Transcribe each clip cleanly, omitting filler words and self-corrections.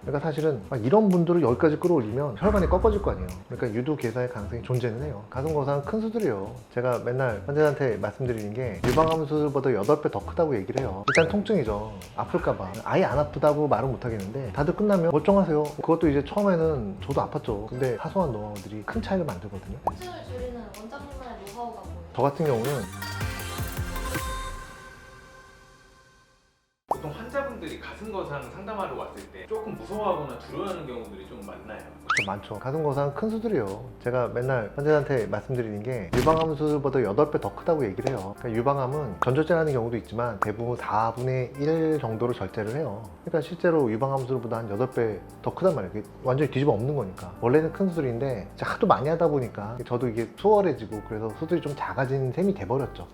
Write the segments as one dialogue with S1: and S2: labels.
S1: 그러니까 사실은 막 이런 분들을 여기까지 끌어올리면 혈관이 꺾어질 거 아니에요. 그러니까 유두 개사의 가능성이 존재는 해요. 가슴 거상은 큰 수술이에요. 제가 맨날 환자한테 말씀드리는 게 유방암 수술보다 8배 더 크다고 얘기를 해요. 일단 통증이죠. 아플까봐. 아예 안 아프다고 말은 못 하겠는데 다들 끝나면 멀쩡하세요. 그것도 이제 처음에는 저도 아팠죠. 근데 사소한 노하우들이 큰 차이를 만들거든요.
S2: 통증을 줄이는 원장님만의 노하우가 뭐예요?
S1: 저 같은 경우는
S3: 보통 환자분들이 가슴 거상 상담하러 왔을 때 조금 무서워하거나 두려워하는 경우들이 좀 많나요?
S1: 좀 많죠. 가슴 거상은 큰 수술이에요. 제가 맨날 환자한테 말씀드리는 게 유방암 수술보다 8배 더 크다고 얘기를 해요. 그러니까 유방암은 전절제라는 경우도 있지만 대부분 4분의 1 정도로 절제를 해요. 그러니까 실제로 유방암 수술보다 한 8배 더 크단 말이에요. 이게 완전히 뒤집어 엎는 거니까. 원래는 큰 수술인데 하도 많이 하다 보니까 저도 이게 수월해지고 그래서 수술이 좀 작아진 셈이 돼버렸죠.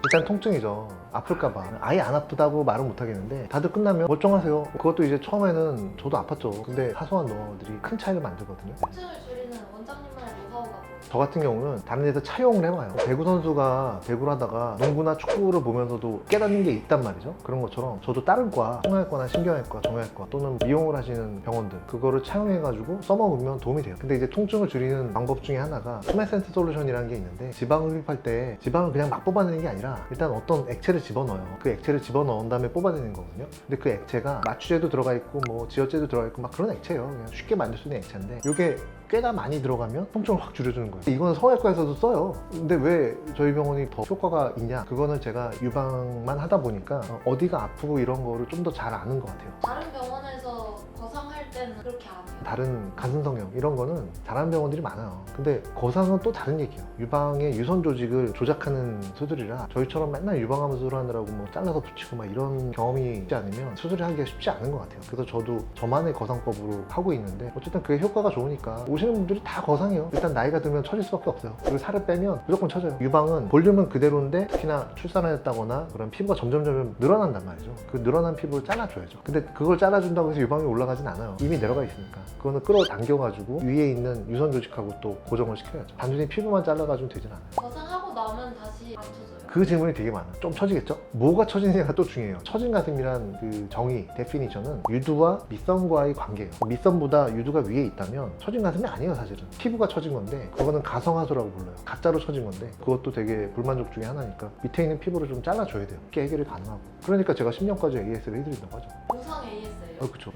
S1: 일단 통증이죠. 아플까봐. 아예 안 아프다고 말은 못 하겠는데 다들 끝나면 멀쩡하세요. 그것도 이제 처음에는 저도 아팠죠. 근데 사소한 노하우들이 큰 차이를 만들거든요.
S2: 통증을 줄이는 원장님만의 노하우가 뭐예요?
S1: 저 같은 경우는 다른 데서 차용을 해봐요. 배구 선수가 배구를 하다가 농구나 축구를 보면서도 깨닫는 게 있단 말이죠. 그런 것처럼 저도 다른 과, 성형외과나 신경외과, 정형외과 또는 미용을 하시는 병원들 그거를 차용해가지고 써먹으면 도움이 돼요. 근데 이제 통증을 줄이는 방법 중에 하나가 투메센스 솔루션이라는 게 있는데 지방을 흡입할 때 지방을 그냥 막 뽑아내는 게 아니라 일단 어떤 액체를 집어넣어요. 그 액체를 집어넣은 다음에 뽑아내는 거거든요. 근데 그 액체가 마취제도 들어가 있고 뭐 지혈제도 들어가 있고 막 그런 액체예요. 그냥 쉽게 만들 수 있는 액체인데 이게 꽤나 많이 들어가면 통증을 확 줄여주는 거예요. 이거는 성형외과에서도 써요. 근데 왜 저희 병원이 더 효과가 있냐? 그거는 제가 유방만 하다 보니까 어디가 아프고 이런 거를 좀 더 잘 아는 것 같아요.
S2: 다른 병원에서 거상할 때는 그렇게 안 해요?
S1: 다른 가슴 성형 이런 거는 잘하는 병원들이 많아요. 근데 거상은 또 다른 얘기예요. 유방의 유선 조직을 조작하는 수술이라 저희처럼 맨날 유방암 수술하느라고 뭐 잘라서 붙이고 막 이런 경험이 있지 않으면 수술을 하기가 쉽지 않은 것 같아요. 그래서 저도 저만의 거상법으로 하고 있는데 어쨌든 그게 효과가 좋으니까 오시는 분들이 다 거상해요. 일단 나이가 들면 처질 수밖에 없어요. 그리고 살을 빼면 무조건 처져요. 유방은 볼륨은 그대로인데 특히나 출산했다거나 그런 피부가 점점 늘어난단 말이죠. 그 늘어난 피부를 잘라줘야죠. 근데 그걸 잘라준다고 해서 유방이 올라가진 않아요. 이미 내려가 있으니까. 그거는 끌어당겨가지고 위에 있는 유선 조직하고 또 고정을 시켜야죠. 단순히 피부만 잘라가지고 되진 않아요.
S2: 거상하고 나면 다시 안 쳐져요?
S1: 그 질문이 되게 많아요. 좀 처지겠죠? 뭐가 처지느냐가 또 중요해요. 처진 가슴이란 그 정의, 데피니션은 유두와 밑선과의 관계예요. 밑선보다 유두가 위에 있다면 처진 가슴이 아니에요, 사실은. 피부가 처진 건데 그거는 가성하수라고 불러요. 가짜로 처진 건데 그것도 되게 불만족 중에 하나니까 밑에 있는 피부를 좀 잘라줘야 돼요. 그게 해결이 가능하고. 그러니까 제가 10년까지 AS를 해드린다고 하죠.
S2: 무상 AS예요?
S1: 그쵸.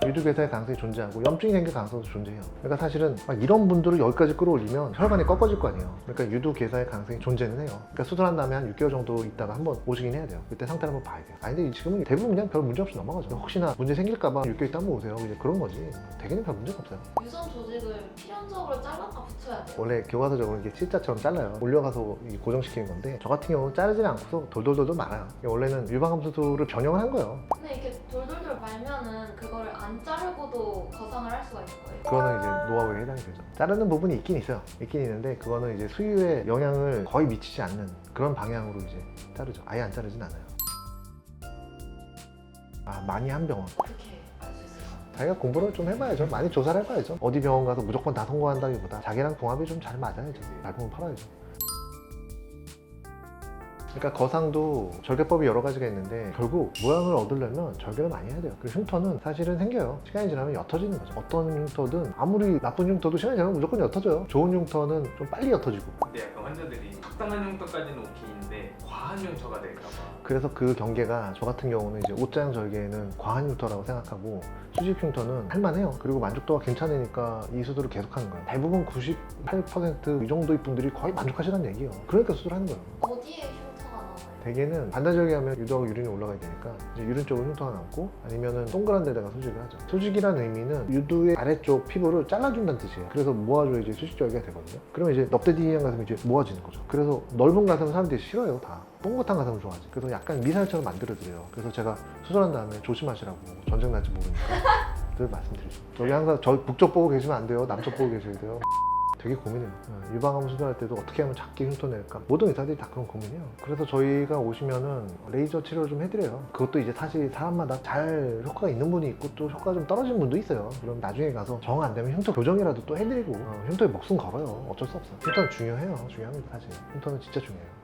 S1: 유두 괴사의 가능성이 존재하고 염증이 생길 가능성도 존재해요. 그러니까 사실은 막 이런 분들을 여기까지 끌어올리면 혈관이 꺾어질 거 아니에요. 그러니까 유두 괴사의 가능성이 존재는 해요. 그러니까 수술한 다음에 한 6개월 정도 있다가 한번 오시긴 해야 돼요. 그때 상태를 한번 봐야 돼요. 아니 근데 지금은 대부분 그냥 별 문제 없이 넘어가죠. 혹시나 문제 생길까봐 6개월 있다 한번 오세요. 이제 그런 거지. 대개는 별 문제가 없어요.
S2: 유선 조직을 필연적으로 잘라서 붙여야 돼요?
S1: 원래 교과서적으로 이게 C자처럼 잘라요. 올려가서 고정시키는 건데 저 같은 경우는 자르지 않고서 돌돌돌돌 말아요. 원래는 유방암 수술을 변형을 한 거예요.
S2: 근데 이렇게 돌돌돌 말면은 그거를 안 자르고도 거상을 할 수가 있는 거예요?
S1: 그거는 이제 노하우에 해당이 되죠. 자르는 부분이 있긴 있어요. 있긴 있는데 그거는 이제 수유에 영향을 거의 미치지 않는 그런 방향으로 이제 자르죠. 아예 안 자르진 않아요. 많이 한 병원.
S2: 어떻게 알 수 있을까요?
S1: 자기가 공부를 좀 해봐야죠. 많이 조사를 해봐야죠. 어디 병원 가서 무조건 다 성공한다기보다 자기랑 궁합이 좀 잘 맞아야죠. 발품을 팔아야죠. 그러니까 거상도 절개법이 여러 가지가 있는데 결국 모양을 얻으려면 절개를 많이 해야 돼요. 그리고 흉터는 사실은 생겨요. 시간이 지나면 옅어지는 거죠. 어떤 흉터든 아무리 나쁜 흉터도 시간이 지나면 무조건 옅어져요. 좋은 흉터는 좀 빨리 옅어지고.
S3: 근데 약간 환자들이 적당한 흉터까지는 오케이인데 과한 흉터가 될까봐.
S1: 그래서 그 경계가 저 같은 경우는 이제 옷자형 절개는 과한 흉터라고 생각하고 수직 흉터는 할만해요. 그리고 만족도가 괜찮으니까 이 수술을 계속하는 거예요. 대부분 98%이 정도의 분들이 거의 만족하시라는 얘기예요. 그러니까 수술하는 거예요.
S2: 어디에 흉터가 나와요?
S1: 대개는 반대절개하면 유두하고 유린이 올라가야 되니까 이제 유린 쪽으로 흉터가 남고 아니면은 동그란 데다가 수직을 하죠. 수직이라는 의미는 유두의 아래쪽 피부를 잘라준다는 뜻이에요. 그래서 모아줘야 이제 수직절개가 되거든요. 그러면 이제 넙대디한 가슴이 이제 모아지는 거죠. 그래서 넓은 가슴은 사람들이 싫어요, 다. 뽕긋한 가슴을 좋아하지. 그래서 약간 미사일처럼 만들어드려요. 그래서 제가 수술한 다음에 조심하시라고 전쟁 날지 모르니까 늘 말씀드리죠. 저기 항상 저 북쪽 보고 계시면 안 돼요. 남쪽 보고 계셔야 돼요. 되게 고민해요. 유방암 수술할 때도 어떻게 하면 작게 흉터 낼까? 모든 의사들이 다 그런 고민이에요. 그래서 저희가 오시면은 레이저 치료를 좀 해드려요. 그것도 이제 사실 사람마다 잘 효과가 있는 분이 있고 또 효과가 좀 떨어진 분도 있어요. 그럼 나중에 가서 정 안 되면 흉터 교정이라도 또 해드리고 흉터에 목숨 걸어요. 어쩔 수 없어요. 흉터는 중요해요. 중요합니다. 사실 흉터는 진짜 중요해요.